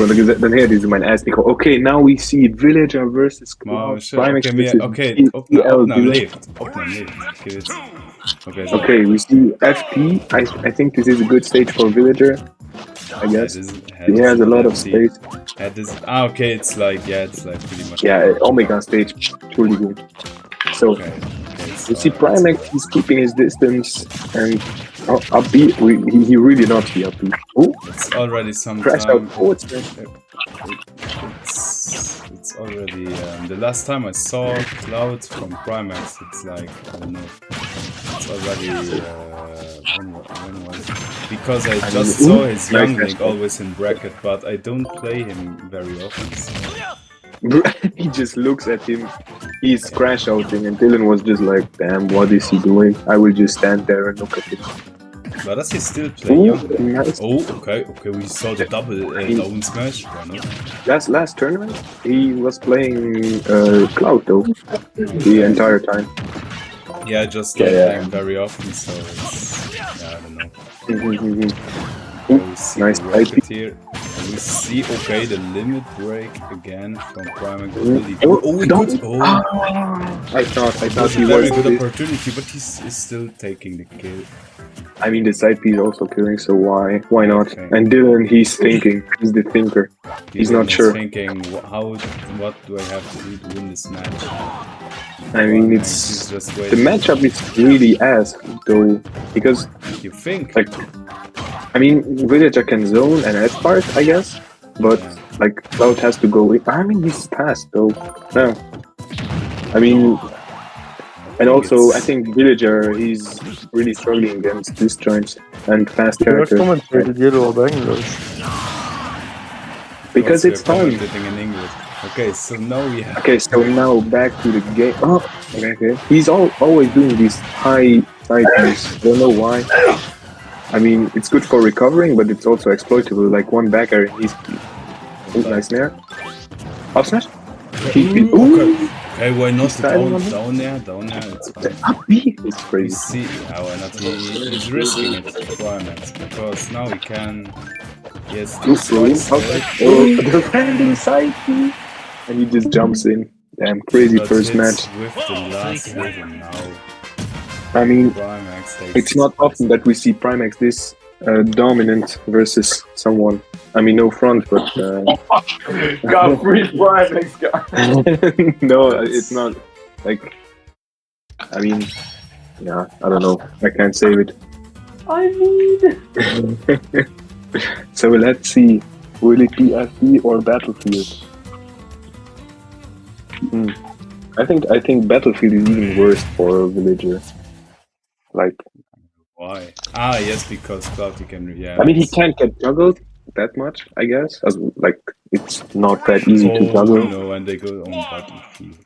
dann her diese mein erst Mikro. Okay, now we see Villager versus Cloud. Okay, opname leeft. Okay, we see FP. I think this is a good stage for Villager. I guess he has a lot of space. Okay, it's like pretty much. Yeah, Omega stage. Entschuldigung. So you see PrimX, he's keeping his distance and up B. He really not the up B. Oh, it's already some crash time. out. It's already the last time I saw Cloud from PrimX. It's like I don't know. It's already when was it? Because I just saw his young link always in bracket, but I don't play him very often. So. He just looks at him. He's crash outing, and Dylan was just like, "Damn, what is he doing? I will just stand there and look at him." But does he still play young? Nice. Oh, okay. We saw the double down smash. Last tournament, he was playing Cloud though the entire time. Yeah, just playing very often, so it's, I don't know. Nice IP here. And we see the limit break again from PrimX. I thought he was a very good opportunity, but he's still taking the kill. I mean, the side P is also killing, so why not? Okay. And Dylan, he's thinking. He's the thinker. He's not sure. Thinking, what do I have to do to win this match? I mean, it's the matchup is really ass though, because you think like, I mean, Villager can zone and edge part, I guess, but like Cloud has to go. I mean, he's fast though. No, I mean. And also, I think Villager, he's really struggling against disjoints and fast characters. Because it's fun. Okay, so now we have... Okay, so now back to the game. Oh, okay. He's always doing these high side moves. Don't know why. I mean, it's good for recovering, but it's also exploitable. Like one back air, he's... Oh, nice snare. Up smash? Okay, why not down there? It's fine. Up B is crazy. See, why not? He's risking it for PrimX because now he can. Yes, the random side B, and he just jumps in. Damn, crazy first match. With the last hit and now. I mean, PrimX it's not often that we see PrimX this dominant versus someone. I mean, no front, but... Got free PrimX, guy. No, it's not. Like, I mean, yeah, I don't know. I can't save it. I mean... So let's see. Will it be FB or Battlefield? I think Battlefield is even worse for Villager. Like... Why? Yes, because Cloud he can... Yeah, I mean, he can't get juggled that much, I guess. As, like, it's not that easy to juggle. No, and they go on Battlefield.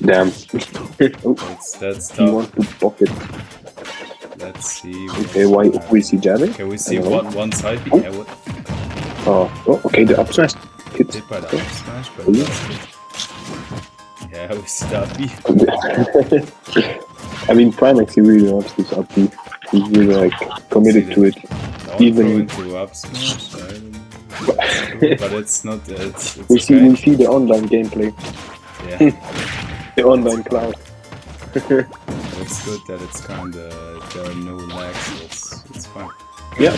Damn. That's he wants to pocket. Let's see. Okay, why we see jabbing? Okay, we see one side. Oh, okay, the up smash. Hit by the up smash, but yeah, we see the up. I mean, PrimX, he really loves this up B. He's really like committed to it. Even to up smash, but it's not. It's we see the online gameplay. Yeah, the online Cloud. It's good that it's kind of there are no lags, so it's fine. Yeah,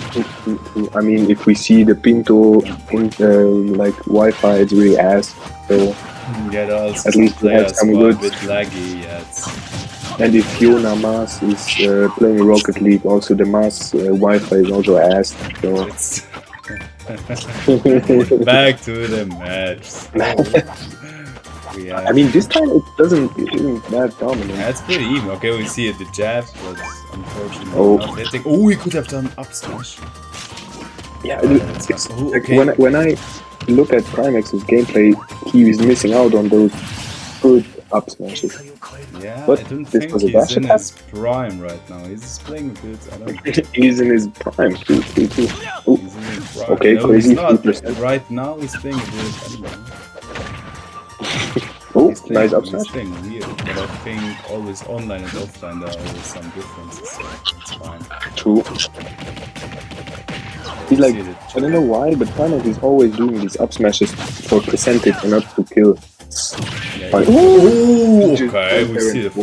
I mean, if we see the Pinto like Wi-Fi, it's really ass. So yeah, at least we have some good. A bit laggy, yeah. And if Fiona Mars is playing Rocket League, also the Mars Wi-Fi is also ass. So back to the match. I mean, this time it isn't that dominant. Yeah, it's pretty even. Okay, we see it, the jabs, but unfortunately not hitting. Oh, he could have done up smash. Yeah, like when I look at PrimX's gameplay, he is missing out on those good up smashes. Yeah, but I don't this think was a he's in his prime right now. He's playing a bit. I don't know. He's in his prime too. He's in his prime. Okay, no, crazy. Right now he's playing a bit. I don't know. Oh, nice up smash. He's playing weird, but I think always online and offline there are always some differences. So it's fine. True. He's like, I don't know why, but PrimX is always doing these up smashes for percentage and not to kill. Yeah, Like, ooh, just okay, we there see the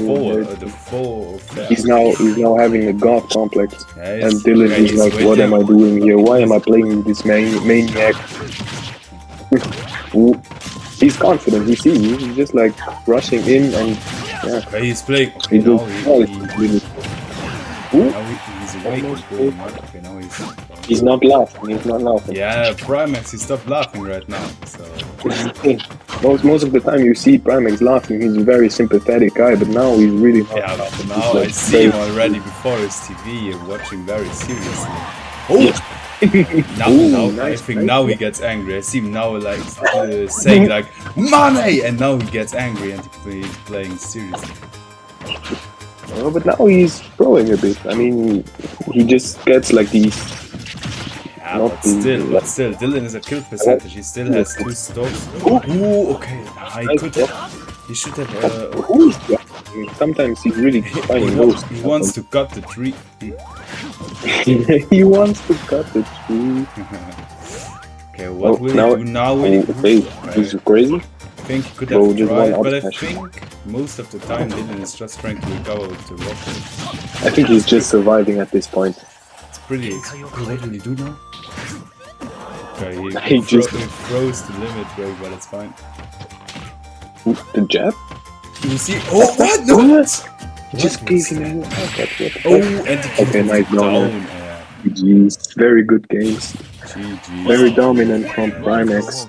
and full effect. He's now having a god complex, Yeah, and Dylan is he's like, with what him. am I doing here? Why am I playing this maniac? Ooh. He's confident. You see, he's just like rushing in and yeah. Okay, he's playing. Okay, He now really. Ooh. he's awake and pretty much. Okay, now He's not laughing. He's not laughing. Yeah, PrimX, he stopped laughing right now. So most of the time you see PrimX laughing. He's a very sympathetic guy, but now he's really not yeah, laughing. now He's I see him already before his TV, watching very seriously. Oh. Now, nice, I think nice. now he gets angry. I see him now like saying like money, and now he gets angry and he's playing seriously. Oh, but now he's growing a bit. I mean, he just gets like these. Yeah, Not but the- still, Dylan is a kill percentage. He still has 2 stocks. Ooh, okay. He should have. Ooh, yeah. I mean, sometimes he's really finding those. He wants to cut the tree. He wants to cut the tree. Okay, what will now, he do now? Okay, this is crazy. I think he could Bro, have just tried, one but I up smash. think most of the time Dylan is just trying to recover with the rocket. I think he's just surviving at this point. It's pretty. What will he do now? Okay, He just- he froze the limit break, but it's fine. Ooh, the jab? You see? Oh, what? No! What? He just What gave was him that? a knockout. Oh, and the Okay, nice down. down. Yeah. GG's. Very good games. GG. Very dominant from PrimX.